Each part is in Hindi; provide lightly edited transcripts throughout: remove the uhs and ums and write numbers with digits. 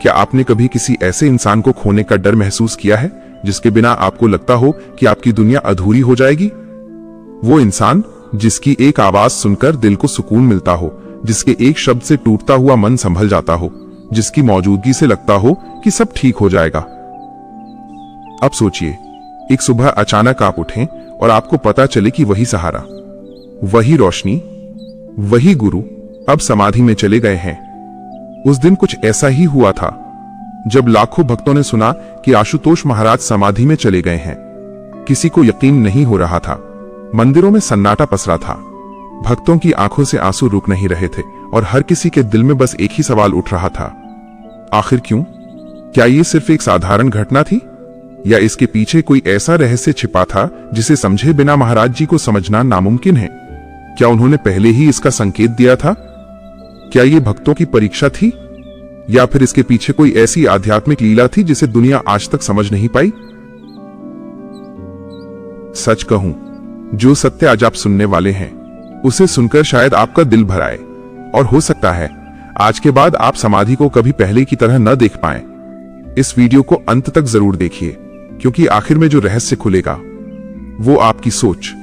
क्या आपने कभी किसी ऐसे इंसान को खोने का डर महसूस किया है जिसके बिना आपको लगता हो कि आपकी दुनिया अधूरी हो जाएगी? वो इंसान जिसकी एक आवाज सुनकर दिल को सुकून मिलता हो, जिसके एक शब्द से टूटता हुआ मन संभल जाता हो, जिसकी मौजूदगी से लगता हो कि सब ठीक हो जाएगा। अब सोचिए, एक सुबह अचानक आप उठें और आपको पता चले कि वही सहारा, वही रोशनी, वही गुरु अब समाधि में चले गए हैं। उस दिन कुछ ऐसा ही हुआ था जब लाखों भक्तों ने सुना कि आशुतोष महाराज समाधि में चले गए हैं। किसी को यकीन नहीं हो रहा था। मंदिरों में सन्नाटा पसरा था। भक्तों की आंखों से आंसू रुक नहीं रहे थे और हर किसी के दिल में बस एक ही सवाल उठ रहा था, आखिर क्यों? क्या ये सिर्फ एक साधारण घटना थी या इसके पीछे कोई ऐसा रहस्य छिपा था जिसे समझे बिना महाराज जी को समझना नामुमकिन है? क्या उन्होंने पहले ही इसका संकेत दिया था? क्या ये भक्तों की परीक्षा थी या फिर इसके पीछे कोई ऐसी आध्यात्मिक लीला थी जिसे दुनिया आज तक समझ नहीं पाई? सच कहूं, जो सत्य आज आप सुनने वाले हैं उसे सुनकर शायद आपका दिल भर आए और हो सकता है आज के बाद आप समाधि को कभी पहले की तरह न देख पाएं। इस वीडियो को अंत तक जरूर देखिए, क्योंकि आखिर में जो रहस्य खुलेगा वो आपकी सोच,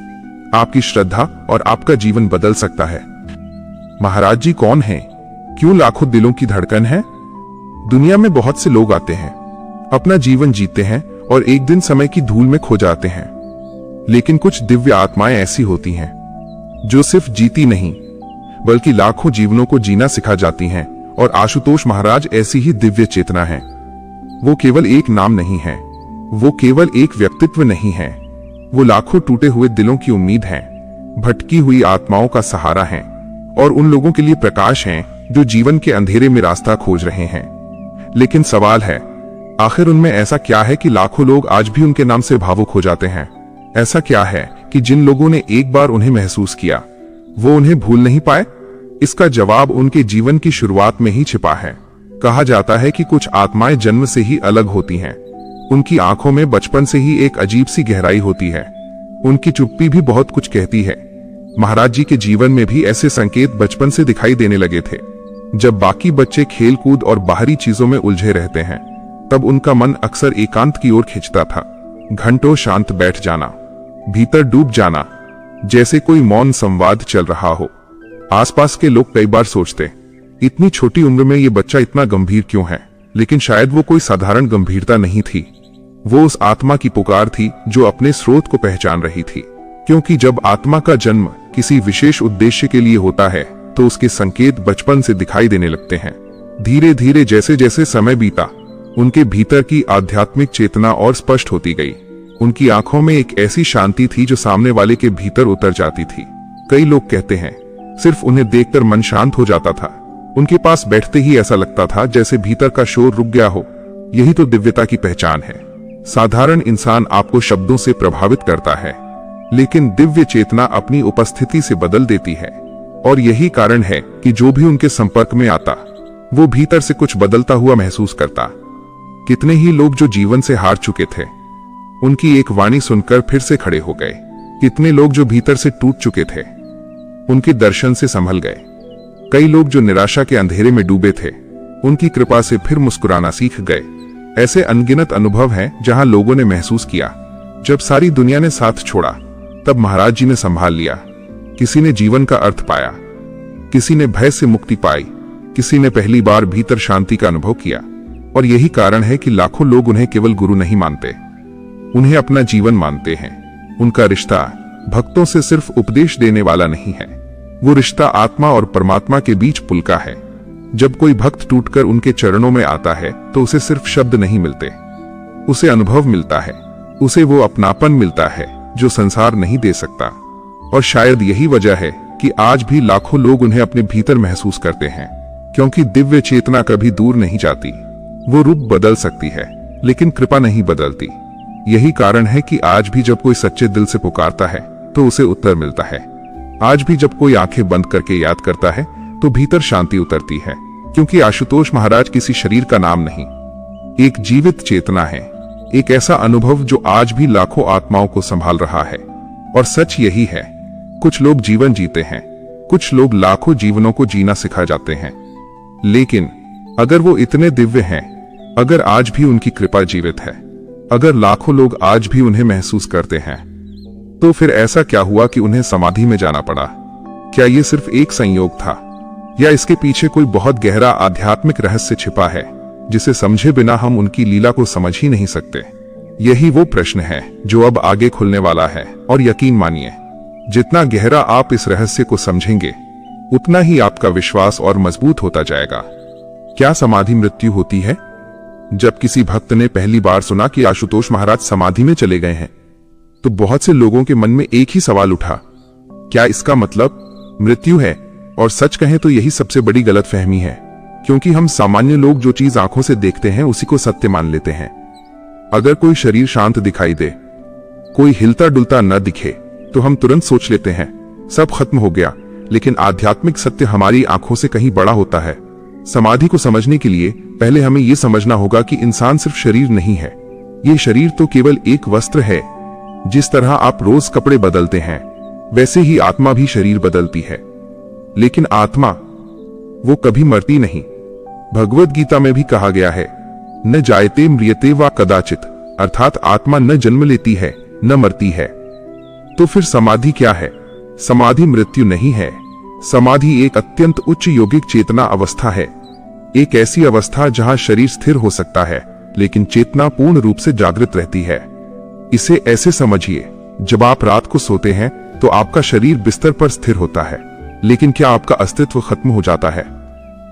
आपकी श्रद्धा और आपका जीवन बदल सकता है। महाराज जी कौन हैं? क्यों लाखों दिलों की धड़कन है? दुनिया में बहुत से लोग आते हैं, अपना जीवन जीते हैं और एक दिन समय की धूल में खो जाते हैं। लेकिन कुछ दिव्य आत्माएं ऐसी होती हैं जो सिर्फ जीती नहीं बल्कि लाखों जीवनों को जीना सिखा जाती हैं, और आशुतोष महाराज ऐसी ही दिव्य चेतना हैं। वो केवल एक नाम नहीं है, वो केवल एक व्यक्तित्व नहीं है, वो लाखों टूटे हुए दिलों की उम्मीद है, भटकी हुई आत्माओं का सहारा है और उन लोगों के लिए प्रकाश हैं जो जीवन के अंधेरे में रास्ता खोज रहे हैं। लेकिन सवाल है, आखिर उनमें ऐसा क्या है कि लाखों लोग आज भी उनके नाम से भावुक हो जाते हैं? ऐसा क्या है कि जिन लोगों ने एक बार उन्हें महसूस किया वो उन्हें भूल नहीं पाए? इसका जवाब उनके जीवन की शुरुआत में ही छिपा है। कहा जाता है कि कुछ आत्माएं जन्म से ही अलग होती हैं। उनकी आंखों में बचपन से ही एक अजीब सी गहराई होती है। उनकी चुप्पी भी बहुत कुछ कहती है। महाराज जी के जीवन में भी ऐसे संकेत बचपन से दिखाई देने लगे थे। जब बाकी बच्चे खेल कूद और बाहरी चीजों में उलझे रहते हैं, तब उनका मन अक्सर एकांत की ओर खिंचता था। घंटों शांत बैठ जाना, भीतर डूब जाना, जैसे कोई मौन संवाद चल रहा हो। आसपास के लोग कई बार सोचते, इतनी छोटी उम्र में ये बच्चा इतना गंभीर क्यों है? लेकिन शायद वो कोई साधारण गंभीरता नहीं थी, वो उस आत्मा की पुकार थी जो अपने स्रोत को पहचान रही थी। क्योंकि जब आत्मा का जन्म किसी विशेष उद्देश्य के लिए होता है तो उसके संकेत बचपन से दिखाई देने लगते हैं। धीरे धीरे जैसे जैसे समय बीता, उनके भीतर की आध्यात्मिक चेतना और स्पष्ट होती गई। उनकी आंखों में एक ऐसी शांति थी जो सामने वाले के भीतर उतर जाती थी। कई लोग कहते हैं सिर्फ उन्हें देखकर मन शांत हो जाता था। उनके पास बैठते ही ऐसा लगता था जैसे भीतर का शोर रुक गया हो। यही तो दिव्यता की पहचान है। साधारण इंसान आपको शब्दों से प्रभावित करता है, लेकिन दिव्य चेतना अपनी उपस्थिति से बदल देती है। और यही कारण है कि जो भी उनके संपर्क में आता वो भीतर से कुछ बदलता हुआ महसूस करता। कितने ही लोग जो जीवन से हार चुके थे उनकी एक वाणी सुनकर फिर से खड़े हो गए। कितने लोग जो भीतर से टूट चुके थे उनके दर्शन से संभल गए। कई लोग जो निराशा के अंधेरे में डूबे थे उनकी कृपा से फिर मुस्कुराना सीख गए। ऐसे अनगिनत अनुभव हैं जहां लोगों ने महसूस किया, जब सारी दुनिया ने साथ छोड़ा तब महाराज जी ने संभाल लिया। किसी ने जीवन का अर्थ पाया, किसी ने भय से मुक्ति पाई, किसी ने पहली बार भीतर शांति का अनुभव किया। और यही कारण है कि लाखों लोग उन्हें केवल गुरु नहीं मानते, उन्हें अपना जीवन मानते हैं। उनका रिश्ता भक्तों से सिर्फ उपदेश देने वाला नहीं है, वो रिश्ता आत्मा और परमात्मा के बीच पुल का है। जब कोई भक्त टूटकर उनके चरणों में आता है तो उसे सिर्फ शब्द नहीं मिलते, उसे अनुभव मिलता है, उसे वो अपनापन मिलता है जो संसार नहीं दे सकता। और शायद यही वजह है कि आज भी लाखों लोग उन्हें अपने भीतर महसूस करते हैं, क्योंकि दिव्य चेतना कभी दूर नहीं जाती। वो रूप बदल सकती है लेकिन कृपा नहीं बदलती। यही कारण है कि आज भी जब कोई सच्चे दिल से पुकारता है तो उसे उत्तर मिलता है। आज भी जब कोई आंखें बंद करके याद करता है तो भीतर शांति उतरती है। क्योंकि आशुतोष महाराज किसी शरीर का नाम नहीं, एक जीवित चेतना है, एक ऐसा अनुभव जो आज भी लाखों आत्माओं को संभाल रहा है। और सच यही है, कुछ लोग जीवन जीते हैं, कुछ लोग लाखों जीवनों को जीना सिखा जाते हैं। लेकिन अगर वो इतने दिव्य हैं अगर आज भी उनकी कृपा जीवित है, अगर लाखों लोग आज भी उन्हें महसूस करते हैं, तो फिर ऐसा क्या हुआ कि उन्हें समाधि में जाना पड़ा? क्या ये सिर्फ एक संयोग था, या इसके पीछे कोई बहुत गहरा आध्यात्मिक रहस्य छिपा है जिसे समझे बिना हम उनकी लीला को समझ ही नहीं सकते? यही वो प्रश्न है जो अब आगे खुलने वाला है, और यकीन मानिए, जितना गहरा आप इस रहस्य को समझेंगे, उतना ही आपका विश्वास और मजबूत होता जाएगा। क्या समाधि मृत्यु होती है? जब किसी भक्त ने पहली बार सुना कि आशुतोष महाराज समाधि में चले गए हैं, तो बहुत से लोगों के मन में एक ही सवाल उठा, क्या इसका मतलब मृत्यु है? और सच कहें तो यही सबसे बड़ी गलतफहमी है, क्योंकि हम सामान्य लोग जो चीज आंखों से देखते हैं उसी को सत्य मान लेते हैं। अगर कोई शरीर शांत दिखाई दे, कोई हिलता डुलता न दिखे, तो हम तुरंत सोच लेते हैं सब खत्म हो गया। लेकिन आध्यात्मिक सत्य हमारी आंखों से कहीं बड़ा होता है। समाधि को समझने के लिए पहले हमें यह समझना होगा कि इंसान सिर्फ शरीर नहीं है। ये शरीर तो केवल एक वस्त्र है। जिस तरह आप रोज कपड़े बदलते हैं, वैसे ही आत्मा भी शरीर बदलती है, लेकिन आत्मा वो कभी मरती नहीं। भगवत गीता में भी कहा गया है, न जायते म्रियते वा कदाचित, अर्थात आत्मा न जन्म लेती है न मरती है। तो फिर समाधि क्या है? समाधि मृत्यु नहीं है। समाधि एक अत्यंत उच्च योगिक चेतना अवस्था है। एक ऐसी अवस्था जहां शरीर स्थिर हो सकता है, लेकिन चेतना पूर्ण रूप से जागृत रहती है। इसे ऐसे समझिए, जब आप रात को सोते हैं तो आपका शरीर बिस्तर पर स्थिर होता है, लेकिन क्या आपका अस्तित्व खत्म हो जाता है?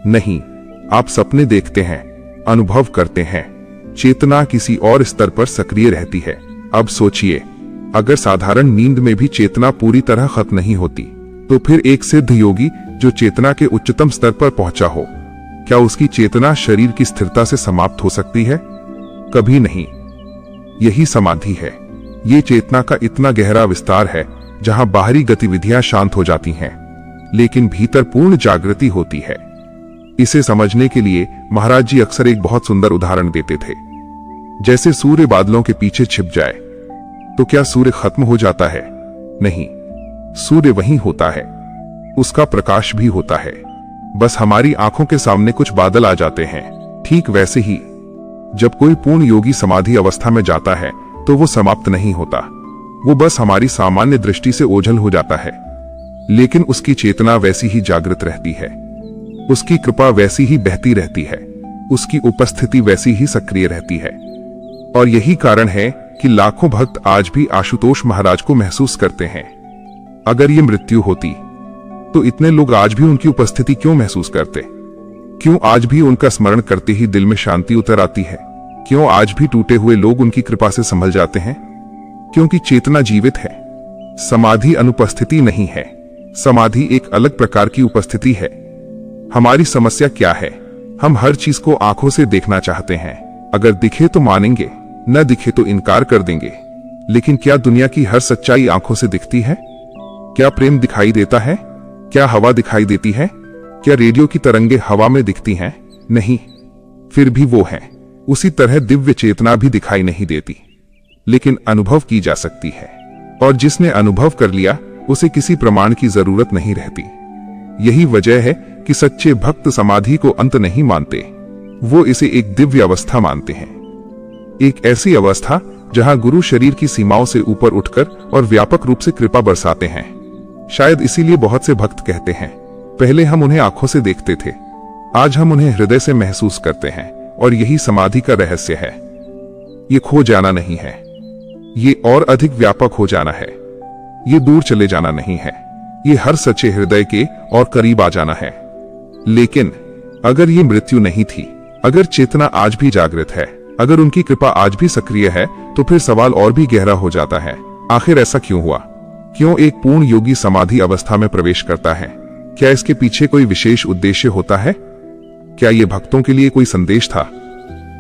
नहीं, आप सपने देखते हैं, अनुभव करते हैं, चेतना किसी और स्तर पर सक्रिय रहती है। अब सोचिए, अगर साधारण नींद में भी चेतना पूरी तरह खत्म नहीं होती, तो फिर एक सिद्ध योगी जो चेतना के उच्चतम स्तर पर पहुंचा हो, क्या उसकी चेतना शरीर की स्थिरता से समाप्त हो सकती है? कभी नहीं। यही समाधि है। ये चेतना का इतना गहरा विस्तार है जहां बाहरी गतिविधियां शांत हो जाती हैं, लेकिन भीतर पूर्ण जागृति होती है। इसे समझने के लिए महाराज जी अक्सर एक बहुत सुंदर उदाहरण देते थे। जैसे सूर्य बादलों के पीछे छिप जाए, तो क्या सूर्य खत्म हो जाता है? नहीं, सूर्य वहीं होता है, उसका प्रकाश भी होता है, बस हमारी आंखों के सामने कुछ बादल आ जाते हैं। ठीक वैसे ही जब कोई पूर्ण योगी समाधि अवस्था में जाता है, तो वो समाप्त नहीं होता, वो बस हमारी सामान्य दृष्टि से ओझल हो जाता है, लेकिन उसकी चेतना वैसी ही जागृत रहती है, उसकी कृपा वैसी ही बहती रहती है, उसकी उपस्थिति वैसी ही सक्रिय रहती है। और यही कारण है कि लाखों भक्त आज भी आशुतोष महाराज को महसूस करते हैं। अगर ये मृत्यु होती, तो इतने लोग आज भी उनकी उपस्थिति क्यों महसूस करते? क्यों आज भी उनका स्मरण करते ही दिल में शांति उतर आती है? क्यों आज भी टूटे हुए लोग उनकी कृपा से संभल जाते हैं? क्योंकि चेतना जीवित है। समाधि अनुपस्थिति नहीं है, समाधि एक अलग प्रकार की उपस्थिति है। हमारी समस्या क्या है? हम हर चीज को आंखों से देखना चाहते हैं। अगर दिखे तो मानेंगे, न दिखे तो इनकार कर देंगे। लेकिन क्या दुनिया की हर सच्चाई आंखों से दिखती है? क्या प्रेम दिखाई देता है? क्या हवा दिखाई देती है? क्या रेडियो की तरंगे हवा में दिखती हैं? नहीं, फिर भी वो है। उसी तरह दिव्य चेतना भी दिखाई नहीं देती, लेकिन अनुभव की जा सकती है। और जिसने अनुभव कर लिया, उसे किसी प्रमाण की जरूरत नहीं रहती। यही वजह है कि सच्चे भक्त समाधि को अंत नहीं मानते, वो इसे एक दिव्य अवस्था मानते हैं। एक ऐसी अवस्था जहां गुरु शरीर की सीमाओं से ऊपर उठकर और व्यापक रूप से कृपा बरसाते हैं। शायद इसीलिए बहुत से भक्त कहते हैं, पहले हम उन्हें आंखों से देखते थे, आज हम उन्हें हृदय से महसूस करते हैं। और यही समाधि का रहस्य है। ये खो जाना नहीं है, ये और अधिक व्यापक हो जाना है। ये दूर चले जाना नहीं है, ये हर सच्चे हृदय के और करीब आ जाना है। लेकिन अगर ये मृत्यु नहीं थी, अगर चेतना आज भी जागृत है, अगर उनकी कृपा आज भी सक्रिय है, तो फिर सवाल और भी गहरा हो जाता है। आखिर ऐसा क्यों हुआ? क्यों एक पूर्ण योगी समाधि अवस्था में प्रवेश करता है? क्या इसके पीछे कोई विशेष उद्देश्य होता है? क्या ये भक्तों के लिए कोई संदेश था?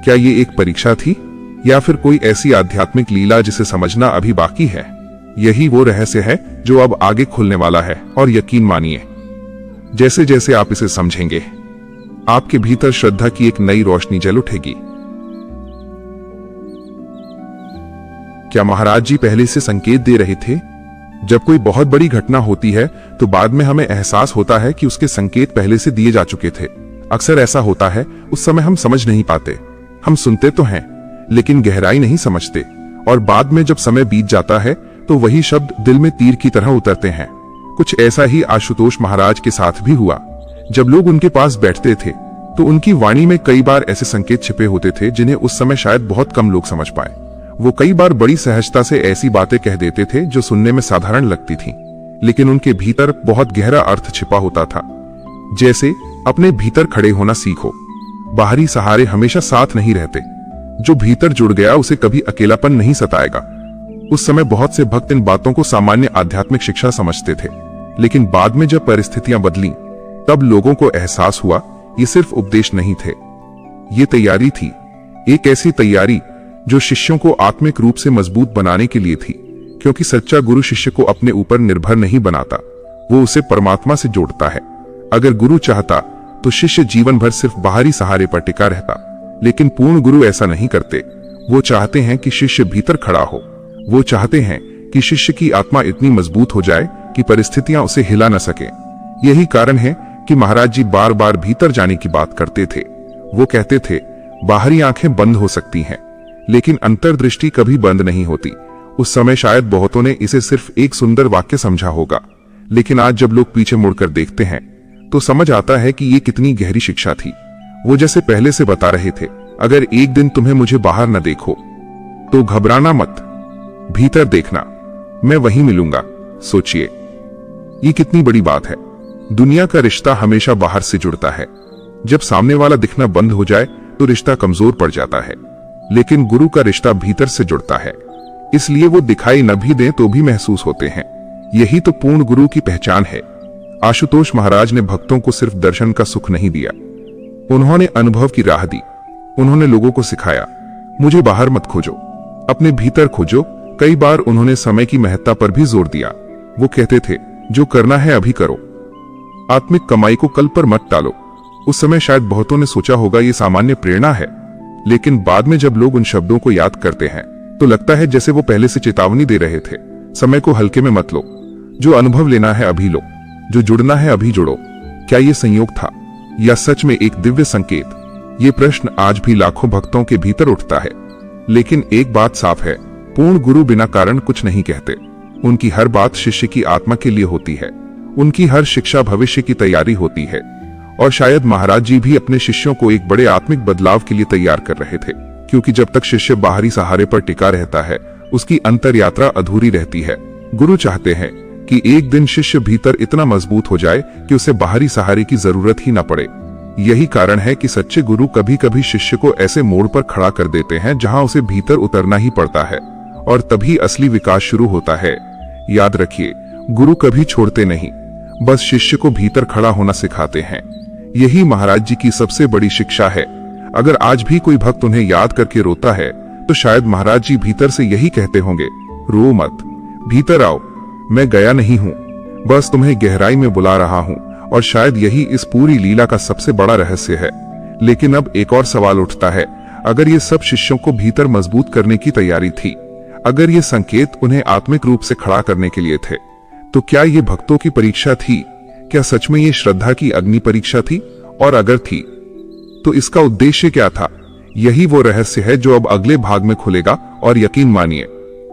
क्या ये एक परीक्षा थी, या फिर कोई ऐसी आध्यात्मिक लीला जिसे समझना अभी बाकी है? यही वो रहस्य है जो अब आगे खुलने वाला है। और यकीन मानिए, जैसे जैसे आप इसे समझेंगे, आपके भीतर श्रद्धा की एक नई रोशनी जल उठेगी। क्या महाराज जी पहले से संकेत दे रहे थे? जब कोई बहुत बड़ी घटना होती है, तो बाद में हमें एहसास होता है कि उसके संकेत पहले से दिए जा चुके थे। अक्सर ऐसा होता है, उस समय हम समझ नहीं पाते, हम सुनते तो हैं, लेकिन गहराई नहीं समझते, और बाद में जब समय बीत जाता है तो वही शब्द दिल में तीर की तरह उतरते हैं। कुछ ऐसा ही आशुतोष महाराज के साथ भी हुआ। जब लोग उनके पास बैठते थे तो उनकी वाणी में कई बार ऐसे संकेत छिपे होते थे जिन्हें उस समय शायद बहुत कम लोग समझ पाए। वो कई बार बड़ी सहजता से ऐसी बातें कह देते थे जो सुनने में साधारण लगती थीं, लेकिन उनके भीतर बहुत गहरा अर्थ छिपा होता था। जैसे अपने भीतर खड़े होना सीखो, बाहरी सहारे हमेशा साथ नहीं रहते, जो भीतर जुड़ गया उसे कभी अकेलापन नहीं सताएगा। उस समय बहुत से भक्त इन बातों को सामान्य आध्यात्मिक शिक्षा समझते थे, लेकिन बाद में जब परिस्थितियां बदली तब लोगों को एहसास हुआ ये सिर्फ उपदेश नहीं थे, ये तैयारी थी, एक ऐसी तैयारी जो शिष्यों को आत्मिक रूप से मजबूत बनाने के लिए थी। क्योंकि सच्चा गुरु शिष्य को अपने ऊपर निर्भर नहीं बनाता, वो उसे परमात्मा से जोड़ता है। अगर गुरु चाहता तो शिष्य जीवन भर सिर्फ बाहरी सहारे पर टिका रहता, लेकिन पूर्ण गुरु ऐसा नहीं करते। वो चाहते हैं कि शिष्य भीतर खड़ा हो। वो चाहते हैं कि शिष्य की आत्मा इतनी मजबूत हो जाए कि परिस्थितियां उसे हिला न सके। यही कारण है कि महाराज जी बार बार भीतर जाने की बात करते थे। वो कहते थे, बाहरी आंखें बंद हो सकती हैं, लेकिन अंतर्दृष्टि कभी बंद नहीं होती। उस समय शायद बहुतों ने इसे सिर्फ एक सुंदर वाक्य समझा होगा, लेकिन आज जब लोग पीछे मुड़कर देखते हैं तो समझ आता है कि ये कितनी गहरी शिक्षा थी। वो जैसे पहले से बता रहे थे, अगर एक दिन तुम्हें मुझे बाहर न देखो तो घबराना मत, भीतर देखना, मैं वहीं मिलूंगा। सोचिए, ये कितनी बड़ी बात है। दुनिया का रिश्ता हमेशा बाहर से जुड़ता है। जब सामने वाला दिखना बंद हो जाए तो रिश्ता कमजोर पड़ जाता है, लेकिन गुरु का रिश्ता भीतर से जुड़ता है, इसलिए वो दिखाई न भी दें तो भी महसूस होते हैं। यही तो पूर्ण गुरु की पहचान है। आशुतोष महाराज ने भक्तों को सिर्फ दर्शन का सुख नहीं दिया, उन्होंने अनुभव की राह दी। उन्होंने लोगों को सिखाया, मुझे बाहर मत खोजो, अपने भीतर खोजो। कई बार उन्होंने समय की महत्ता पर भी जोर दिया। वो कहते थे, जो करना है अभी करो, आत्मिक कमाई को कल पर मत टालो। उस समय शायद बहुतों ने सोचा होगा ये सामान्य प्रेरणा है, लेकिन बाद में जब लोग उन शब्दों को याद करते हैं तो लगता है जैसे वो पहले से चेतावनी दे रहे थे। समय को हल्के में मत लो, जो अनुभव लेना है अभी लो, जो जुड़ना है अभी जुड़ो। क्या ये संयोग था या सच में एक दिव्य संकेत? ये प्रश्न आज भी लाखों भक्तों के भीतर उठता है। लेकिन एक बात साफ है, पूर्ण गुरु बिना कारण कुछ नहीं कहते। उनकी हर बात शिष्य की आत्मा के लिए होती है, उनकी हर शिक्षा भविष्य की तैयारी होती है। और शायद महाराज जी भी अपने शिष्यों को एक बड़े आत्मिक बदलाव के लिए तैयार कर रहे थे, क्योंकि जब तक शिष्य बाहरी सहारे पर टिका रहता है उसकी अंतर यात्रा अधूरी रहती है। गुरु चाहते हैं कि एक दिन शिष्य भीतर इतना मजबूत हो जाए कि उसे बाहरी सहारे की जरूरत ही न पड़े। यही कारण है कि सच्चे गुरु कभी कभी शिष्य को ऐसे मोड़ पर खड़ा कर देते हैं जहां उसे भीतर उतरना ही पड़ता है, और तभी असली विकास शुरू होता है। याद रखिए, गुरु कभी छोड़ते नहीं, बस शिष्य को भीतर खड़ा होना सिखाते हैं। यही महाराज जी की सबसे बड़ी शिक्षा है। अगर आज भी कोई भक्त उन्हें याद करके रोता है तो शायद महाराज जी भीतर से यही कहते होंगे, रो मत, भीतर आओ, मैं गया नहीं हूं, बस तुम्हें गहराई में बुला रहा हूं। और शायद यही इस पूरी लीला का सबसे बड़ा रहस्य है। लेकिन अब एक और सवाल उठता है, अगर ये सब शिष्यों को भीतर मजबूत करने की तैयारी थी, अगर ये संकेत उन्हें आत्मिक रूप से खड़ा करने के लिए थे, तो क्या ये भक्तों की परीक्षा थी? क्या सच में ये श्रद्धा की अग्नि परीक्षा थी? और अगर थी तो इसका उद्देश्य क्या था? यही वो रहस्य है जो अब अगले भाग में खुलेगा। और यकीन मानिए,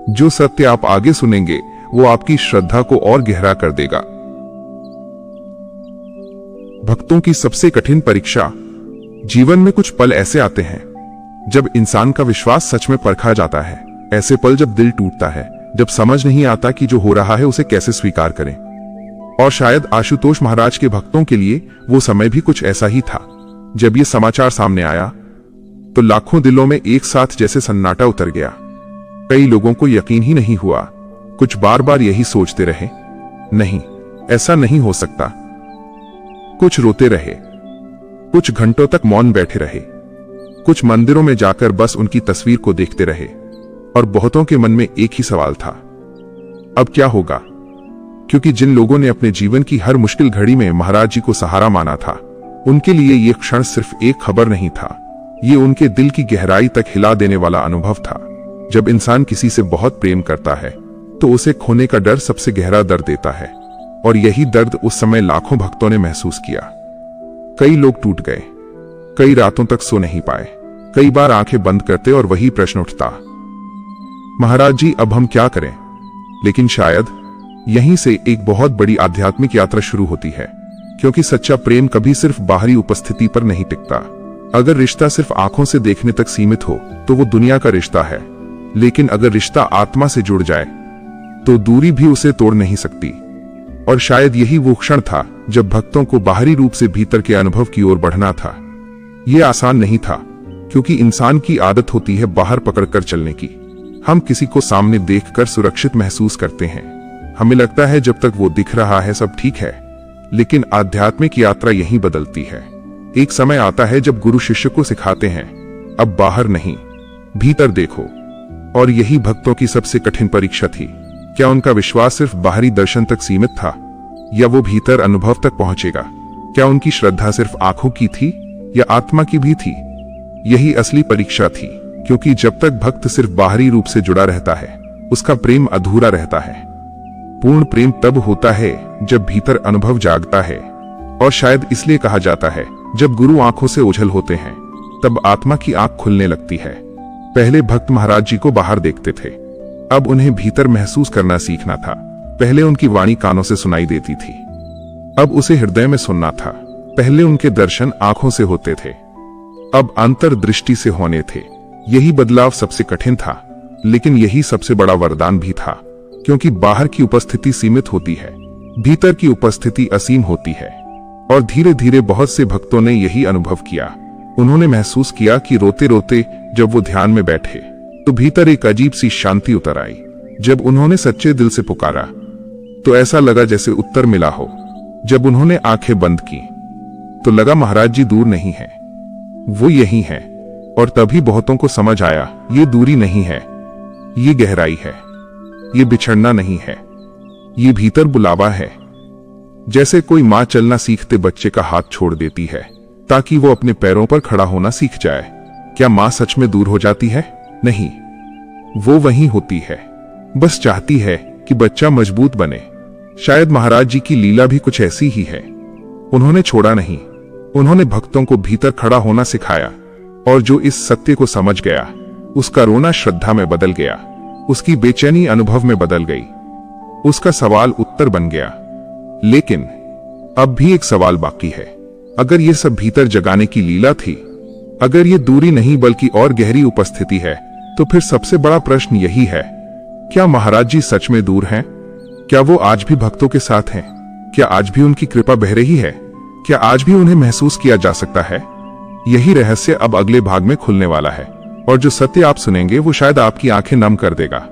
जो सत्य आप आगे सुनेंगे वो आपकी श्रद्धा को और गहरा कर देगा। भक्तों की सबसे कठिन परीक्षा। जीवन में कुछ पल ऐसे आते हैं जब इंसान का विश्वास सच में परखा जाता है। ऐसे पल जब दिल टूटता है, जब समझ नहीं आता कि जो हो रहा है उसे कैसे स्वीकार करें। और शायद आशुतोष महाराज के भक्तों के लिए वो समय भी कुछ ऐसा ही था। जब ये समाचार सामने आया तो लाखों दिलों में एक साथ जैसे सन्नाटा उतर गया। कई लोगों को यकीन ही नहीं हुआ। कुछ बार बार यही सोचते रहे, नहीं, ऐसा नहीं हो सकता। कुछ रोते रहे, कुछ घंटों तक मौन बैठे रहे, कुछ मंदिरों में जाकर बस उनकी तस्वीर को देखते रहे। और बहुतों के मन में एक ही सवाल था, अब क्या होगा? क्योंकि जिन लोगों ने अपने जीवन की हर मुश्किल घड़ी में महाराज जी को सहारा माना था, उनके लिए ये क्षण सिर्फ एक खबर नहीं था, ये उनके दिल की गहराई तक हिला देने वाला अनुभव था। जब इंसान किसी से बहुत प्रेम करता है तो उसे खोने का डर सबसे गहरा दर्द देता है। और यही दर्द उस समय लाखों भक्तों ने महसूस किया। कई लोग टूट गए, कई रातों तक सो नहीं पाए, कई बार आंखें बंद करते और वही प्रश्न उठता, महाराज जी अब हम क्या करें? लेकिन शायद यहीं से एक बहुत बड़ी आध्यात्मिक यात्रा शुरू होती है, क्योंकि सच्चा प्रेम कभी सिर्फ बाहरी उपस्थिति पर नहीं टिकता। अगर रिश्ता सिर्फ आंखों से देखने तक सीमित हो तो वो दुनिया का रिश्ता है, लेकिन अगर रिश्ता आत्मा से जुड़ जाए तो दूरी भी उसे तोड़ नहीं सकती। और शायद यही वो क्षण था जब भक्तों को बाहरी रूप से भीतर के अनुभव की ओर बढ़ना था। ये आसान नहीं था, क्योंकि इंसान की आदत होती है बाहर पकड़कर चलने की। हम किसी को सामने देखकर सुरक्षित महसूस करते हैं। हमें लगता है जब तक वो दिख रहा है सब ठीक है, लेकिन आध्यात्मिक यात्रा यहीं बदलती है। एक समय आता है जब गुरु शिष्य को सिखाते हैं, अब बाहर नहीं, भीतर देखो। और यही भक्तों की सबसे कठिन परीक्षा थी। क्या उनका विश्वास सिर्फ बाहरी दर्शन तक सीमित था, या वो भीतर अनुभव तक पहुंचेगा? क्या उनकी श्रद्धा सिर्फ आंखों की थी या आत्मा की भी थी? यही असली परीक्षा थी, क्योंकि जब तक भक्त सिर्फ बाहरी रूप से जुड़ा रहता है, उसका प्रेम अधूरा रहता है। पूर्ण प्रेम तब होता है जब भीतर अनुभव जागता है। और शायद इसलिए कहा जाता है, जब गुरु आंखों से ओझल होते हैं तब आत्मा की आंख खुलने लगती है। पहले भक्त महाराज जी को बाहर देखते थे, अब उन्हें भीतर महसूस करना सीखना था। पहले उनकी वाणी कानों से सुनाई देती थी, अब उसे हृदय में सुनना था। पहले उनके दर्शन आंखों से होते थे, अब अंतर्दृष्टि से होने थे। यही बदलाव सबसे कठिन था, लेकिन यही सबसे बड़ा वरदान भी था, क्योंकि बाहर की उपस्थिति सीमित होती है, भीतर की उपस्थिति असीम होती है। और धीरे धीरे बहुत से भक्तों ने यही अनुभव किया। उन्होंने महसूस किया कि रोते रोते जब वो ध्यान में बैठे तो भीतर एक अजीब सी शांति उतर आई। जब उन्होंने सच्चे दिल से पुकारा तो ऐसा लगा जैसे उत्तर मिला हो। जब उन्होंने आंखें बंद की तो लगा महाराज जी दूर नहीं है, वो यही है। और तभी बहुतों को समझ आया, ये दूरी नहीं है, ये गहराई है, ये बिछड़ना नहीं है, ये भीतर बुलावा है। जैसे कोई मां चलना सीखते बच्चे का हाथ छोड़ देती है ताकि वो अपने पैरों पर खड़ा होना सीख जाए। क्या मां सच में दूर हो जाती है? नहीं, वो वहीं होती है, बस चाहती है कि बच्चा मजबूत बने। शायद महाराज जी की लीला भी कुछ ऐसी ही है। उन्होंने छोड़ा नहीं, उन्होंने भक्तों को भीतर खड़ा होना सिखाया। और जो इस सत्य को समझ गया, उसका रोना श्रद्धा में बदल गया, उसकी बेचैनी अनुभव में बदल गई, उसका सवाल उत्तर बन गया। लेकिन अब भी एक सवाल बाकी है। अगर ये सब भीतर जगाने की लीला थी, अगर ये दूरी नहीं बल्कि और गहरी उपस्थिति है, तो फिर सबसे बड़ा प्रश्न यही है, क्या महाराज जी सच में दूर हैं? क्या वो आज भी भक्तों के साथ हैं? क्या आज भी उनकी कृपा बह रही है? क्या आज भी उन्हें महसूस किया जा सकता है? यही रहस्य अब अगले भाग में खुलने वाला है, और जो सत्य आप सुनेंगे वो शायद आपकी आंखें नम कर देगा।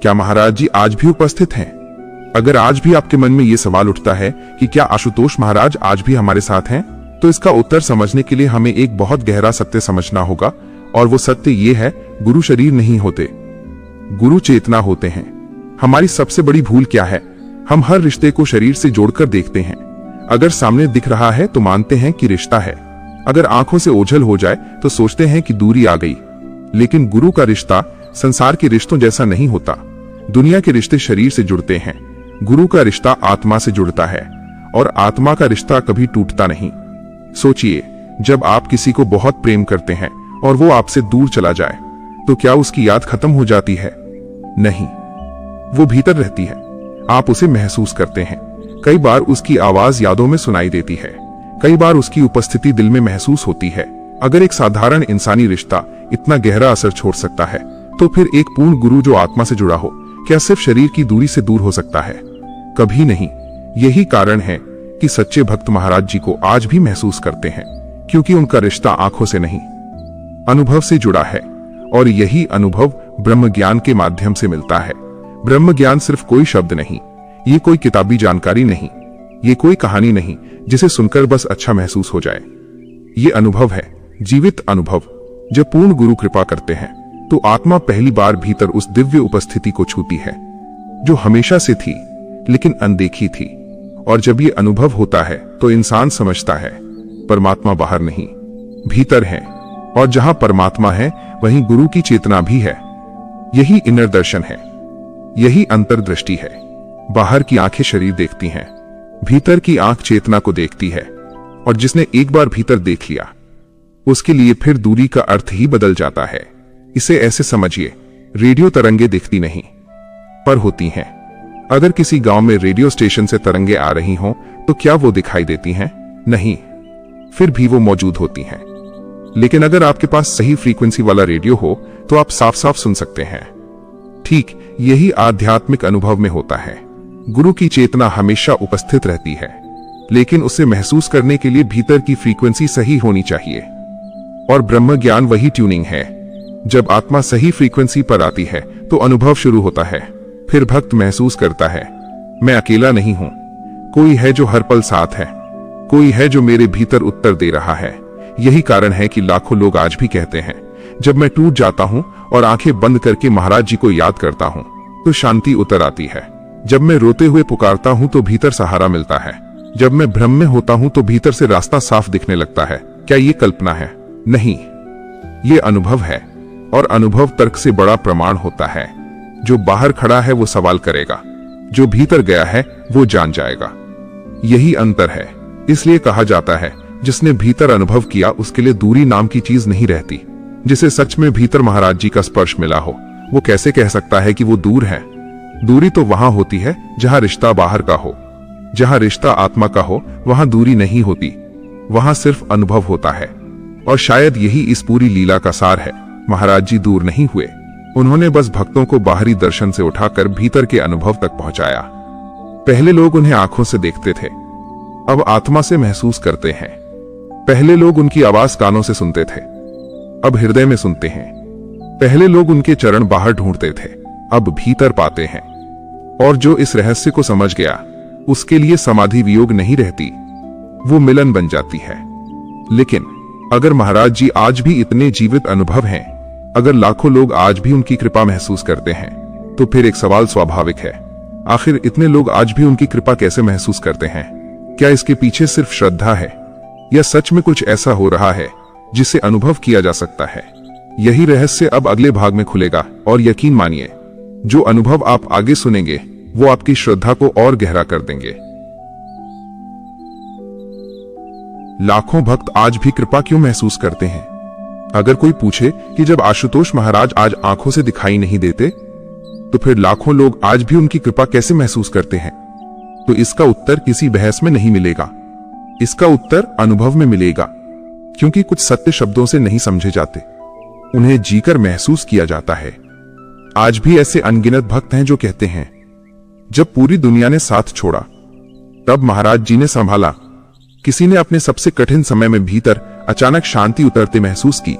क्या महाराज जी आज भी उपस्थित हैं? अगर आज भी आपके मन में यह सवाल उठता है कि क्या आशुतोष महाराज आज भी हमारे साथ हैं, तो इसका उत्तर समझने के लिए हमें एक बहुत गहरा सत्य समझना होगा। और वो सत्य ये है, गुरु शरीर नहीं होते, गुरु चेतना होते हैं। हमारी सबसे बड़ी भूल क्या है? हम हर रिश्ते को शरीर से जोड़कर देखते हैं। अगर सामने दिख रहा है तो मानते हैं कि रिश्ता है, अगर आंखों से ओझल हो जाए तो सोचते हैं कि दूरी आ गई। लेकिन गुरु का रिश्ता संसार के रिश्तों जैसा नहीं होता। दुनिया के रिश्ते शरीर से जुड़ते हैं, गुरु का रिश्ता आत्मा से जुड़ता है, और आत्मा का रिश्ता कभी टूटता नहीं। सोचिए, जब आप किसी को बहुत प्रेम करते हैं और वो आपसे दूर चला जाए, तो क्या उसकी याद खत्म हो जाती है? नहीं, वो भीतर रहती है। आप उसे महसूस करते हैं। कई बार उसकी आवाज यादों में सुनाई देती है, कई बार उसकी उपस्थिति दिल में महसूस होती है। अगर एक साधारण इंसानी रिश्ता इतना गहरा असर छोड़ सकता है, तो फिर एक पूर्ण गुरु जो आत्मा से जुड़ा हो, क्या सिर्फ शरीर की दूरी से दूर हो सकता है? कभी नहीं। यही कारण है कि सच्चे भक्त महाराज जी को आज भी महसूस करते हैं, क्योंकि उनका रिश्ता आंखों से नहीं, अनुभव से जुड़ा है। और यही अनुभव ब्रह्म ज्ञान के माध्यम से मिलता है। ब्रह्म ज्ञान सिर्फ कोई शब्द नहीं, ये कोई किताबी जानकारी नहीं, ये कोई कहानी नहीं जिसे सुनकर बस अच्छा महसूस हो जाए। ये अनुभव है, जीवित अनुभव। जब पूर्ण गुरु कृपा करते हैं तो आत्मा पहली बार भीतर उस दिव्य उपस्थिति को छूती है जो हमेशा से थी लेकिन अनदेखी थी। और जब ये अनुभव होता है तो इंसान समझता है, परमात्मा बाहर नहीं, भीतर है। और जहां परमात्मा है वहीं गुरु की चेतना भी है। यही इनर दर्शन है, यही अंतर्दृष्टि है। बाहर की आंखें शरीर देखती हैं, भीतर की आंख चेतना को देखती है। और जिसने एक बार भीतर देख लिया उसके लिए फिर दूरी का अर्थ ही बदल जाता है। इसे ऐसे समझिए, रेडियो तरंगे दिखती नहीं पर होती हैं। अगर किसी गांव में रेडियो स्टेशन से तरंगे आ रही हों तो क्या वो दिखाई देती हैं? नहीं, फिर भी वो मौजूद होती हैं। लेकिन अगर आपके पास सही फ्रीक्वेंसी वाला रेडियो हो तो आप साफ साफ सुन सकते हैं। ठीक यही आध्यात्मिक अनुभव में होता है। गुरु की चेतना हमेशा उपस्थित रहती है, लेकिन उसे महसूस करने के लिए भीतर की फ्रीक्वेंसी सही होनी चाहिए। और ब्रह्म ज्ञान वही ट्यूनिंग है। जब आत्मा सही फ्रीक्वेंसी पर आती है तो अनुभव शुरू होता है। फिर भक्त महसूस करता है, मैं अकेला नहीं हूं, कोई है जो हर पल साथ है, कोई है जो मेरे भीतर उत्तर दे रहा है। यही कारण है कि लाखों लोग आज भी कहते हैं, जब मैं टूट जाता हूं और आंखें बंद करके महाराज जी को याद करता हूं तो शांति उतर आती है। जब मैं रोते हुए पुकारता हूं तो भीतर सहारा मिलता है। जब मैं भ्रम में होता हूं तो भीतर से रास्ता साफ दिखने लगता है। क्या ये कल्पना है? नहीं, ये अनुभव है। और अनुभव तर्क से बड़ा प्रमाण होता है। जो बाहर खड़ा है वो सवाल करेगा, जो भीतर गया है वो जान जाएगा। यही अंतर है। इसलिए कहा जाता है, जिसने भीतर अनुभव किया उसके लिए दूरी नाम की चीज नहीं रहती। जिसे सच में भीतर महाराज जी का स्पर्श मिला हो वो कैसे कह सकता है कि वो दूर है? दूरी तो वहां होती है जहां रिश्ता बाहर का हो। जहां रिश्ता आत्मा का हो वहां दूरी नहीं होती, वहां सिर्फ अनुभव होता है। और शायद यही इस पूरी लीला का सार है। महाराज जी दूर नहीं हुए, उन्होंने बस भक्तों को बाहरी दर्शन से उठाकर भीतर के अनुभव तक पहुंचाया। पहले लोग उन्हें आंखों से देखते थे, अब आत्मा से महसूस करते हैं। पहले लोग उनकी आवाज कानों से सुनते थे, अब हृदय में सुनते हैं। पहले लोग उनके चरण बाहर ढूंढते थे, अब भीतर पाते हैं। और जो इस रहस्य को समझ गया उसके लिए समाधि वियोग नहीं रहती, वो मिलन बन जाती है। लेकिन अगर महाराज जी आज भी इतने जीवित अनुभव हैं, अगर लाखों लोग आज भी उनकी कृपा महसूस करते हैं, तो फिर एक सवाल स्वाभाविक है, आखिर इतने लोग आज भी उनकी कृपा कैसे महसूस करते हैं? क्या इसके पीछे सिर्फ श्रद्धा है या सच में कुछ ऐसा हो रहा है जिसे अनुभव किया जा सकता है? यही रहस्य अब अगले भाग में खुलेगा। और यकीन मानिए, जो अनुभव आप आगे सुनेंगे वो आपकी श्रद्धा को और गहरा कर देंगे। लाखों भक्त आज भी कृपा क्यों महसूस करते हैं? अगर कोई पूछे कि जब आशुतोष महाराज आज आंखों से दिखाई नहीं देते तो फिर लाखों लोग आज भी उनकी कृपा कैसे महसूस करते हैं, तो इसका उत्तर किसी बहस में नहीं मिलेगा। इसका उत्तर अनुभव में मिलेगा। क्योंकि कुछ सत्य शब्दों से नहीं समझे जाते, उन्हें जीकर महसूस किया जाता है। आज भी ऐसे अनगिनत भक्त हैं जो कहते हैं, जब पूरी दुनिया ने साथ छोड़ा तब महाराज जी ने संभाला। किसी ने अपने सबसे कठिन समय में भीतर अचानक शांति उतरते महसूस की।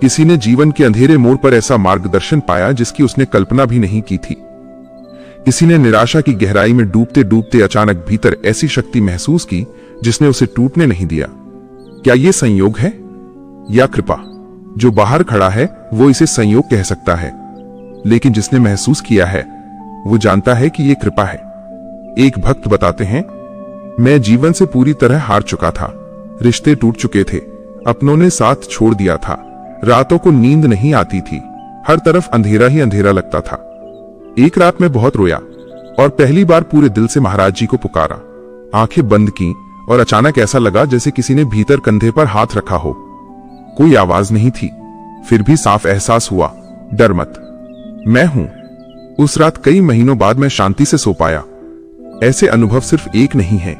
किसी ने जीवन के अंधेरे मोड़ पर ऐसा मार्गदर्शन पाया जिसकी उसने कल्पना भी नहीं की थी। किसी ने निराशा की गहराई में डूबते डूबते अचानक भीतर ऐसी शक्ति महसूस की जिसने उसे टूटने नहीं दिया। क्या ये संयोग है या कृपा? जो बाहर खड़ा है वो इसे संयोग कह सकता है, लेकिन जिसने महसूस किया है वो जानता है कि ये कृपा है। एक भक्त बताते हैं, मैं जीवन से पूरी तरह हार चुका था। रिश्ते टूट चुके थे, अपनों ने साथ छोड़ दिया था। रातों को नींद नहीं आती थी, हर तरफ अंधेरा ही अंधेरा लगता था। एक रात में बहुत रोया और पहली बार पूरे दिल से महाराज जी को पुकारा। आंखें बंद की और अचानक ऐसा लगा जैसे किसी ने भीतर कंधे पर हाथ रखा हो। कोई आवाज नहीं थी, फिर भी साफ एहसास हुआ, डर मत, मैं हूं। उस रात कई महीनों बाद मैं शांति से सो पाया। ऐसे अनुभव सिर्फ एक नहीं है,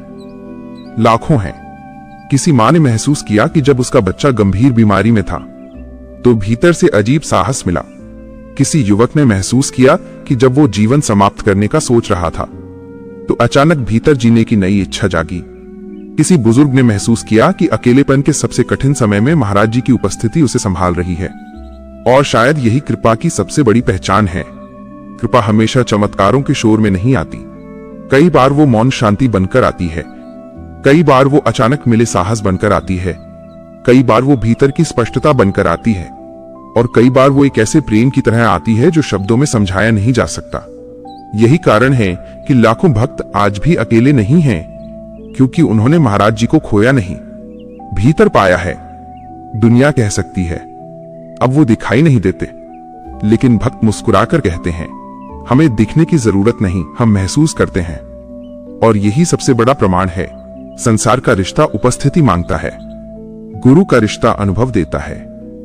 लाखों हैं। किसी मां ने महसूस किया कि जब उसका बच्चा गंभीर बीमारी में था तो भीतर से अजीब साहस मिला। किसी युवक ने महसूस किया कि जब वो जीवन समाप्त करने का सोच रहा था तो अचानक भीतर जीने की नई इच्छा जागी। किसी बुजुर्ग ने महसूस किया कि अकेलेपन के सबसे कठिन समय में महाराज जी की उपस्थिति उसे संभाल रही है। और शायद यही कृपा की सबसे बड़ी पहचान है। कृपा हमेशा चमत्कारों के शोर में नहीं आती। कई बार वो मौन शांति बनकर आती है, कई बार वो अचानक मिले साहस बनकर आती है, कई बार वो भीतर की स्पष्टता बनकर आती है, और कई बार वो एक ऐसे प्रेम की तरह आती है जो शब्दों में समझाया नहीं जा सकता। यही कारण है कि लाखों भक्त आज भी अकेले नहीं हैं, क्योंकि उन्होंने महाराज जी को खोया नहीं, भीतर पाया है। दुनिया कह सकती है अब वो दिखाई नहीं देते, लेकिन भक्त मुस्कुराकर कहते हैं, हमें दिखने की जरूरत नहीं, हम महसूस करते हैं। और यही सबसे बड़ा प्रमाण है संसार का रिश्ता उपस्थिति मांगता है, गुरु का रिश्ता अनुभव देता है।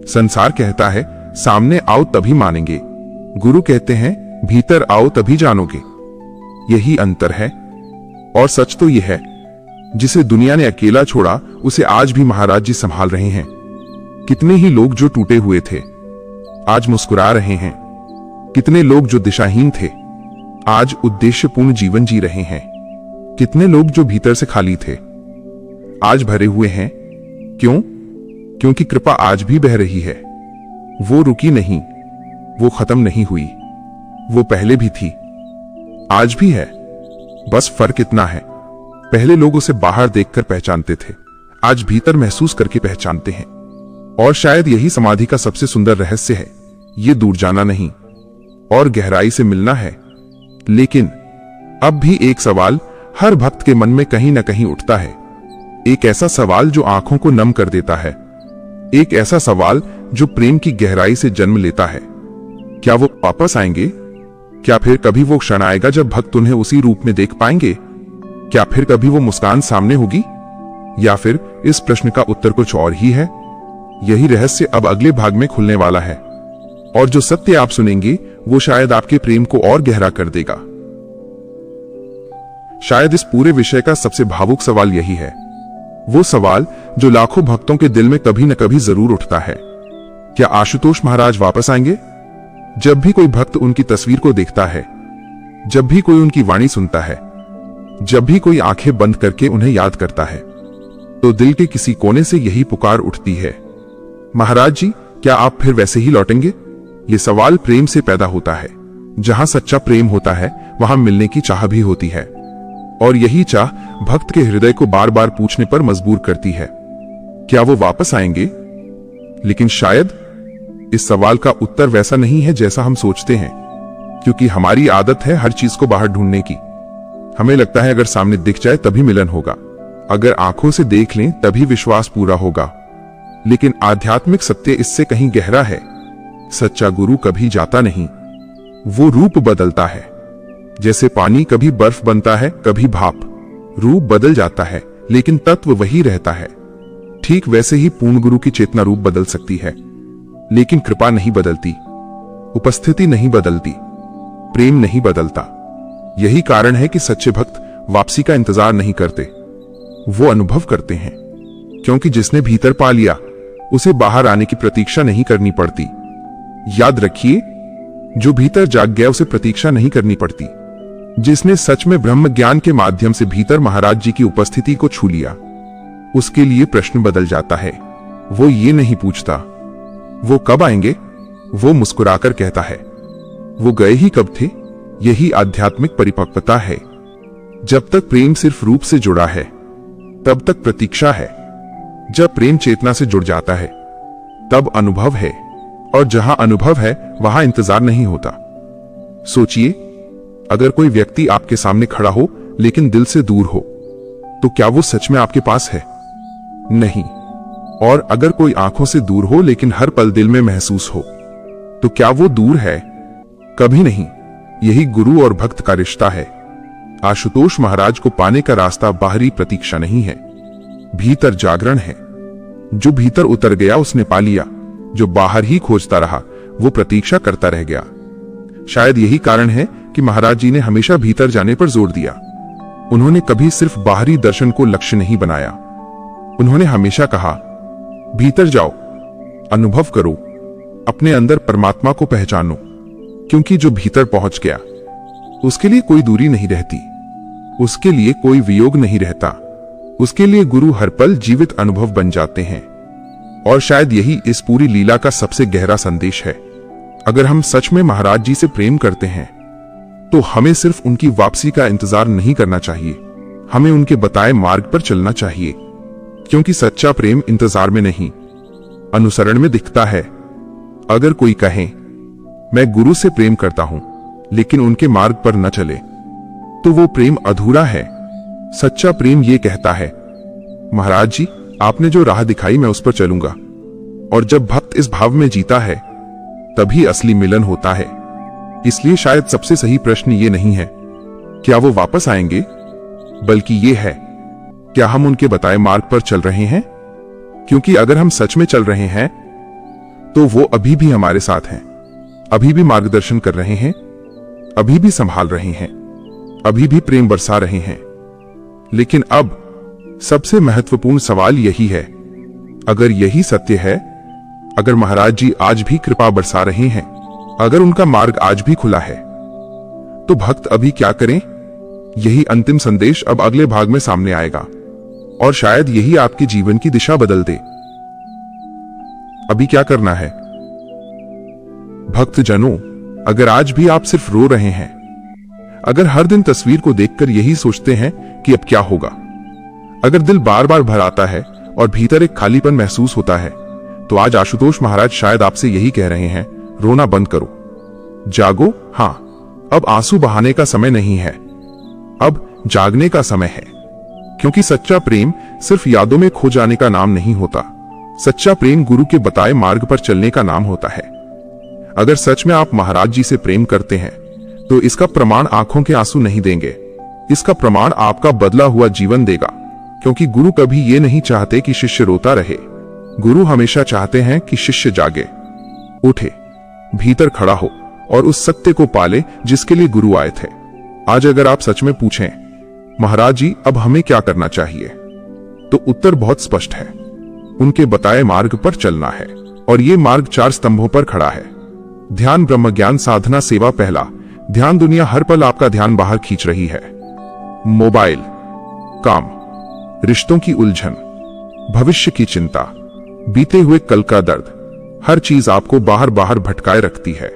संसार कहता है सामने आओ तभी मानेंगे, गुरु कहते हैं भीतर आओ तभी जानोगे। यही अंतर है। और सच तो यह है, जिसे दुनिया ने अकेला छोड़ा उसे आज भी महाराज जी संभाल रहे हैं। कितने ही लोग जो टूटे हुए थे आज मुस्कुरा रहे हैं, कितने लोग जो दिशाहीन थे आज उद्देश्यपूर्ण जीवन जी रहे हैं, कितने लोग जो भीतर से खाली थे आज भरे हुए हैं। क्यों? क्योंकि कृपा आज भी बह रही है। वो रुकी नहीं, वो खत्म नहीं हुई, वो पहले भी थी, आज भी है। बस फर्क इतना है, पहले लोग उसे बाहर देखकर पहचानते थे, आज भीतर महसूस करके पहचानते हैं। और शायद यही समाधि का सबसे सुंदर रहस्य है। ये दूर जाना नहीं और गहराई से मिलना है। लेकिन अब भी एक सवाल हर भक्त के मन में कहीं ना कहीं उठता है, एक ऐसा सवाल जो आंखों को नम कर देता है, एक ऐसा सवाल जो प्रेम की गहराई से जन्म लेता है। क्या वो वापस आएंगे? क्या फिर कभी वो क्षण आएगा जब भक्त उन्हें उसी रूप में देख पाएंगे? क्या फिर कभी वो मुस्कान सामने होगी? या फिर इस प्रश्न का उत्तर कुछ और ही है? यही रहस्य अब अगले भाग में खुलने वाला है, और जो सत्य आप सुनेंगे वो शायद आपके प्रेम को और गहरा कर देगा। शायद इस पूरे विषय का सबसे भावुक सवाल यही है, वो सवाल जो लाखों भक्तों के दिल में कभी न कभी जरूर उठता है, क्या आशुतोष महाराज वापस आएंगे? जब भी कोई भक्त उनकी तस्वीर को देखता है, जब भी कोई उनकी वाणी सुनता है, जब भी कोई आंखें बंद करके उन्हें याद करता है, तो दिल के किसी कोने से यही पुकार उठती है, महाराज जी क्या आप फिर वैसे ही लौटेंगे? ये सवाल प्रेम से पैदा होता है। जहां सच्चा प्रेम होता है वहां मिलने की चाह भी होती है, और यही चाह भक्त के हृदय को बार बार पूछने पर मजबूर करती है, क्या वो वापस आएंगे? लेकिन शायद इस सवाल का उत्तर वैसा नहीं है जैसा हम सोचते हैं, क्योंकि हमारी आदत है हर चीज को बाहर ढूंढने की। हमें लगता है अगर सामने दिख जाए तभी मिलन होगा, अगर आंखों से देख लें तभी विश्वास पूरा होगा। लेकिन आध्यात्मिक सत्य इससे कहीं गहरा है। सच्चा गुरु कभी जाता नहीं, वो रूप बदलता है। जैसे पानी कभी बर्फ बनता है, कभी भाप, रूप बदल जाता है लेकिन तत्व वही रहता है। ठीक वैसे ही पूर्ण गुरु की चेतना रूप बदल सकती है, लेकिन कृपा नहीं बदलती, उपस्थिति नहीं बदलती, प्रेम नहीं बदलता। यही कारण है कि सच्चे भक्त वापसी का इंतजार नहीं करते, वो अनुभव करते हैं, क्योंकि जिसने भीतर पा लिया उसे बाहर आने की प्रतीक्षा नहीं करनी पड़ती। याद रखिए, जो भीतर जाग गया उसे प्रतीक्षा नहीं करनी पड़ती। जिसने सच में ब्रह्म ज्ञान के माध्यम से भीतर महाराज जी की उपस्थिति को छू लिया, उसके लिए प्रश्न बदल जाता है। वो ये नहीं पूछता वो कब आएंगे, वो मुस्कुराकर कहता है वो गए ही कब थे। यही आध्यात्मिक परिपक्वता है। जब तक प्रेम सिर्फ रूप से जुड़ा है तब तक प्रतीक्षा है, जब प्रेम चेतना से जुड़ जाता है तब अनुभव है, और जहां अनुभव है वहां इंतजार नहीं होता। सोचिए, अगर कोई व्यक्ति आपके सामने खड़ा हो लेकिन दिल से दूर हो, तो क्या वो सच में आपके पास है? नहीं। और अगर कोई आंखों से दूर हो लेकिन हर पल दिल में महसूस हो, तो क्या वो दूर है? कभी नहीं। यही गुरु और भक्त का रिश्ता है। आशुतोष महाराज को पाने का रास्ता बाहरी प्रतीक्षा नहीं है, भीतर जागरण है। जो भीतर उतर गया उसने पा लिया, जो बाहर ही खोजता रहा वो प्रतीक्षा करता रह गया। शायद यही कारण है कि महाराज जी ने हमेशा भीतर जाने पर जोर दिया। उन्होंने कभी सिर्फ बाहरी दर्शन को लक्ष्य नहीं बनाया। उन्होंने हमेशा कहा, भीतर जाओ, अनुभव करो, अपने अंदर परमात्मा को पहचानो, क्योंकि जो भीतर पहुंच गया उसके लिए कोई दूरी नहीं रहती, उसके लिए कोई वियोग नहीं रहता, उसके लिए गुरु हर पल जीवित अनुभव बन जाते हैं। और शायद यही इस पूरी लीला का सबसे गहरा संदेश है। अगर हम सच में महाराज जी से प्रेम करते हैं तो हमें सिर्फ उनकी वापसी का इंतजार नहीं करना चाहिए, हमें उनके बताए मार्ग पर चलना चाहिए, क्योंकि सच्चा प्रेम इंतजार में नहीं, अनुसरण में दिखता है। अगर कोई कहे मैं गुरु से प्रेम करता हूं लेकिन उनके मार्ग पर न चले, तो वो प्रेम अधूरा है। सच्चा प्रेम ये कहता है, महाराज जी आपने जो राह दिखाई मैं उस पर चलूंगा। और जब भक्त इस भाव में जीता है तभी असली मिलन होता है। इसलिए शायद सबसे सही प्रश्न ये नहीं है क्या वो वापस आएंगे, बल्कि ये है क्या हम उनके बताए मार्ग पर चल रहे हैं? क्योंकि अगर हम सच में चल रहे हैं तो वो अभी भी हमारे साथ हैं, अभी भी मार्गदर्शन कर रहे हैं, अभी भी संभाल रहे हैं, अभी भी प्रेम बरसा रहे हैं। लेकिन अब सबसे महत्वपूर्ण सवाल यही है, अगर यही सत्य है, अगर महाराज जी आज भी कृपा बरसा रहे हैं, अगर उनका मार्ग आज भी खुला है, तो भक्त अभी क्या करें? यही अंतिम संदेश अब अगले भाग में सामने आएगा और शायद यही आपके जीवन की दिशा बदल दे। अभी क्या करना है? भक्तजनों, अगर आज भी आप सिर्फ रो रहे हैं, अगर हर दिन तस्वीर को देखकर यही सोचते हैं कि अब क्या होगा, अगर दिल बार बार भर आता है और भीतर एक खालीपन महसूस होता है, तो आज आशुतोष महाराज शायद आपसे यही कह रहे हैं, रोना बंद करो, जागो। हां, अब आंसू बहाने का समय नहीं है, अब जागने का समय है। क्योंकि सच्चा प्रेम सिर्फ यादों में खो जाने का नाम नहीं होता, सच्चा प्रेम गुरु के बताए मार्ग पर चलने का नाम होता है। अगर सच में आप महाराज जी से प्रेम करते हैं, तो इसका प्रमाण आंखों के आंसू नहीं देंगे, इसका प्रमाण आपका बदला हुआ जीवन देगा। क्योंकि गुरु कभी ये नहीं चाहते कि शिष्य रोता रहे, गुरु हमेशा चाहते हैं कि शिष्य जागे, उठे, भीतर खड़ा हो और उस सत्य को पाले जिसके लिए गुरु आए थे। आज अगर आप सच में पूछें, महाराज जी अब हमें क्या करना चाहिए, तो उत्तर बहुत स्पष्ट है, उनके बताए मार्ग पर चलना है। और ये मार्ग 4 स्तंभों पर खड़ा है। ध्यान, ब्रह्म ज्ञान, साधना, सेवा। पहला ध्यान। दुनिया हर पल आपका ध्यान बाहर खींच रही है। मोबाइल, काम, रिश्तों की उलझन, भविष्य की चिंता, बीते हुए कल का दर्द, हर चीज आपको बाहर बाहर भटकाए रखती है।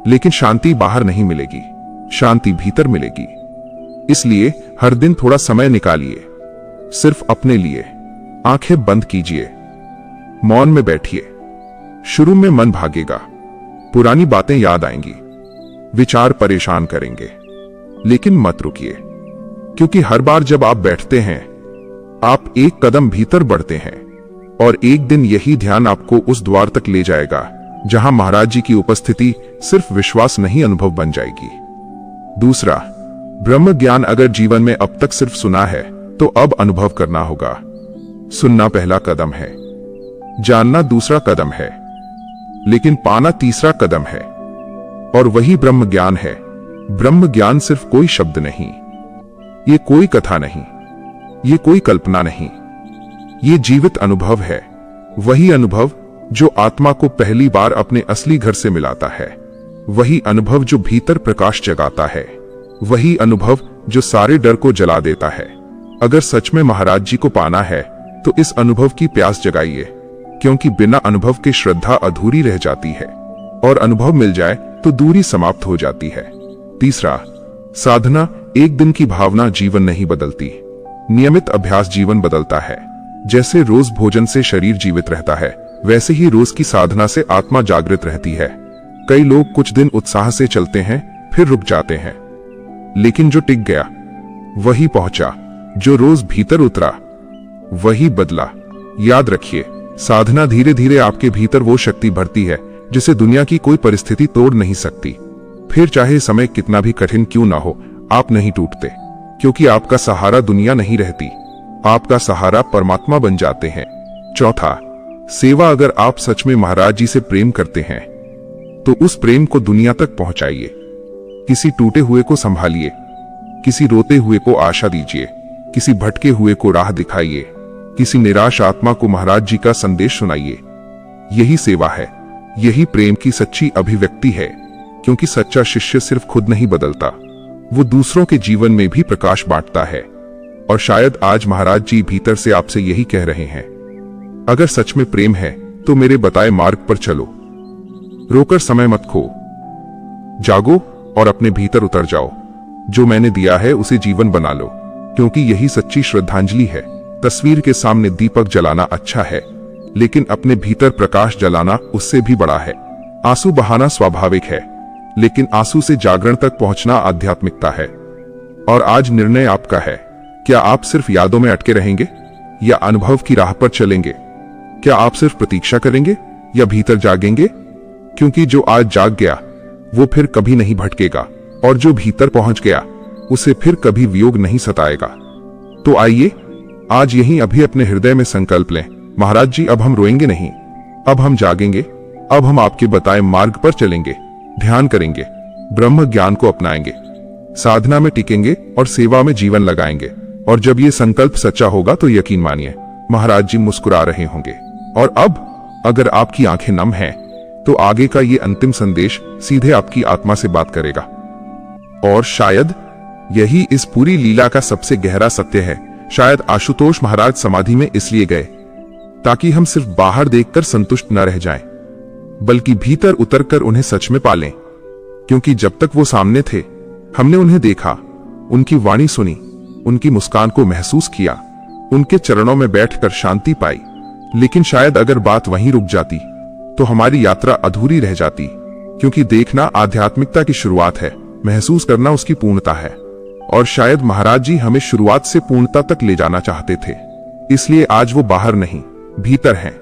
लेकिन शांति बाहर नहीं मिलेगी, शांति भीतर मिलेगी। इसलिए हर दिन थोड़ा समय निकालिए, सिर्फ अपने लिए। आंखें बंद कीजिए, मौन में बैठिए। शुरू में मन भागेगा, पुरानी बातें याद आएंगी, विचार परेशान करेंगे, लेकिन मत रुकिए। क्योंकि हर बार जब आप बैठते हैं, आप एक कदम भीतर बढ़ते हैं और एक दिन यही ध्यान आपको उस द्वार तक ले जाएगा जहां महाराज जी की उपस्थिति सिर्फ विश्वास नहीं, अनुभव बन जाएगी। दूसरा, ब्रह्म ज्ञान। अगर जीवन में अब तक सिर्फ सुना है, तो अब अनुभव करना होगा। सुनना पहला कदम है, जानना दूसरा कदम है, लेकिन पाना तीसरा कदम है। और वही ब्रह्म ज्ञान है। ब्रह्म ज्ञान सिर्फ कोई शब्द नहीं, ये कोई कथा नहीं, ये कोई कल्पना नहीं, ये जीवित अनुभव है। वही अनुभव जो आत्मा को पहली बार अपने असली घर से मिलाता है, वही अनुभव जो भीतर प्रकाश जगाता है, वही अनुभव जो सारे डर को जला देता है। अगर सच में महाराज जी को पाना है, तो इस अनुभव की प्यास जगाइए, क्योंकि बिना अनुभव के श्रद्धा अधूरी रह जाती है और अनुभव मिल जाए तो दूरी समाप्त हो जाती है। तीसरा, साधना। एक दिन की भावना जीवन नहीं बदलती, नियमित अभ्यास जीवन बदलता है। जैसे रोज भोजन से शरीर जीवित रहता है, वैसे ही रोज की साधना से आत्मा जागृत रहती है। कई लोग कुछ दिन उत्साह से चलते हैं, फिर रुक जाते हैं, लेकिन जो टिक गया वही पहुंचा, जो रोज भीतर उतरा वही बदला। याद रखिए, साधना धीरे धीरे आपके भीतर वो शक्ति भरती है जिसे दुनिया की कोई परिस्थिति तोड़ नहीं सकती। फिर चाहे समय कितना भी कठिन क्यों ना हो, आप नहीं टूटते, क्योंकि आपका सहारा दुनिया नहीं रहती, आपका सहारा परमात्मा बन जाते हैं। चौथा, सेवा। अगर आप सच में महाराज जी से प्रेम करते हैं, तो उस प्रेम को दुनिया तक पहुंचाइए। किसी टूटे हुए को संभालिए, किसी रोते हुए को आशा दीजिए, किसी भटके हुए को राह दिखाइए, किसी निराश आत्मा को महाराज जी का संदेश सुनाइए। यही सेवा है, यही प्रेम की सच्ची अभिव्यक्ति है। क्योंकि सच्चा शिष्य सिर्फ खुद नहीं बदलता, वो दूसरों के जीवन में भी प्रकाश बांटता है। और शायद आज महाराज जी भीतर से आपसे यही कह रहे हैं, अगर सच में प्रेम है तो मेरे बताए मार्ग पर चलो, रोकर समय मत खो, जागो और अपने भीतर उतर जाओ। जो मैंने दिया है उसे जीवन बना लो, क्योंकि यही सच्ची श्रद्धांजलि है। तस्वीर के सामने दीपक जलाना अच्छा है, लेकिन अपने भीतर प्रकाश जलाना उससे भी बड़ा है। आंसू बहाना स्वाभाविक है, लेकिन आंसू से जागरण तक पहुंचना आध्यात्मिकता है। और आज निर्णय आपका है, क्या आप सिर्फ यादों में अटके रहेंगे या अनुभव की राह पर चलेंगे? क्या आप सिर्फ प्रतीक्षा करेंगे या भीतर जागेंगे? क्योंकि जो आज जाग गया वो फिर कभी नहीं भटकेगा, और जो भीतर पहुंच गया उसे फिर कभी वियोग नहीं सताएगा। तो आइए आज यहीं अभी अपने हृदय में संकल्प लें, महाराज जी अब हम रोएंगे नहीं, अब हम जागेंगे, अब हम आपके बताए मार्ग पर चलेंगे, ध्यान करेंगे, ब्रह्म ज्ञान को अपनाएंगे, साधना में टिकेंगे और सेवा में जीवन लगाएंगे। और जब ये संकल्प सच्चा होगा तो यकीन मानिए महाराज जी मुस्कुरा रहे होंगे। और अब अगर आपकी आंखें नम हैं, तो आगे का ये अंतिम संदेश सीधे आपकी आत्मा से बात करेगा। और शायद यही इस पूरी लीला का सबसे गहरा सत्य है। शायद आशुतोष महाराज समाधि में इसलिए गए ताकि हम सिर्फ बाहर देखकर संतुष्ट न रह जाएं, बल्कि भीतर उतरकर उन्हें सच में पालें। क्योंकि जब तक वो सामने थे, हमने उन्हें देखा, उनकी वाणी सुनी, उनकी मुस्कान को महसूस किया, उनके चरणों में बैठकर शांति पाई। लेकिन शायद अगर बात वहीं रुक जाती तो हमारी यात्रा अधूरी रह जाती। क्योंकि देखना आध्यात्मिकता की शुरुआत है, महसूस करना उसकी पूर्णता है। और शायद महाराज जी हमें शुरुआत से पूर्णता तक ले जाना चाहते थे। इसलिए आज वो बाहर नहीं, भीतर हैं,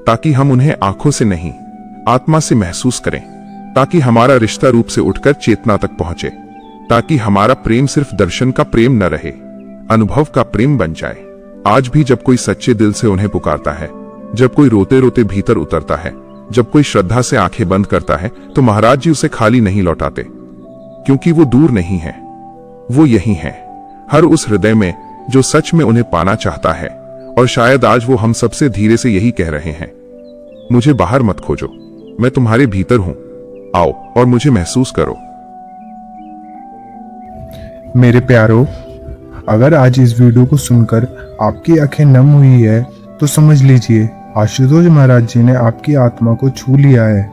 ताकि हम उन्हें आंखों से नहीं, आत्मा से महसूस करें, ताकि हमारा रिश्ता रूप से उठकर चेतना तक पहुंचे, ताकि हमारा प्रेम सिर्फ दर्शन का प्रेम न रहे, अनुभव का प्रेम बन जाए। आज भी जब कोई सच्चे दिल से उन्हें पुकारता है, जब कोई रोते रोते भीतर उतरता है, जब कोई श्रद्धा से आंखें बंद करता है, तो महाराज जी उसे खाली नहीं लौटाते। क्योंकि वो दूर नहीं है, वो यही है, हर उस हृदय में जो सच में उन्हें पाना चाहता है। और शायद आज वो हम सबसे धीरे से यही कह रहे हैं, मुझे बाहर मत खोजो, मैं तुम्हारे भीतर हूं, आओ और मुझे महसूस करो। मेरे प्यारों, अगर आज इस वीडियो को सुनकर आपकी आंखें नम हुई है तो समझ लीजिए आशुतोष महाराज जी ने आपकी आत्मा को छू लिया है।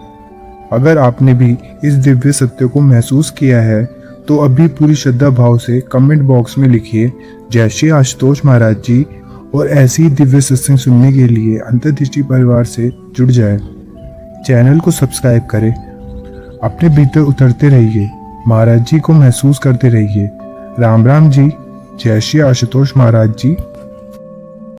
अगर आपने भी इस दिव्य सत्य को महसूस किया है तो अभी पूरी श्रद्धा भाव से कमेंट बॉक्स में लिखिए जय श्री आशुतोष महाराज जी। और ऐसी ही दिव्य सत्संग सुनने के लिए अंतर्दृष्टि परिवार से जुड़ जाए। चैनल को सब्सक्राइब करें, अपने भीतर उतरते रहिए, महाराज जी को महसूस करते रहिए। राम राम जी, जय श्री आशुतोष महाराज जी।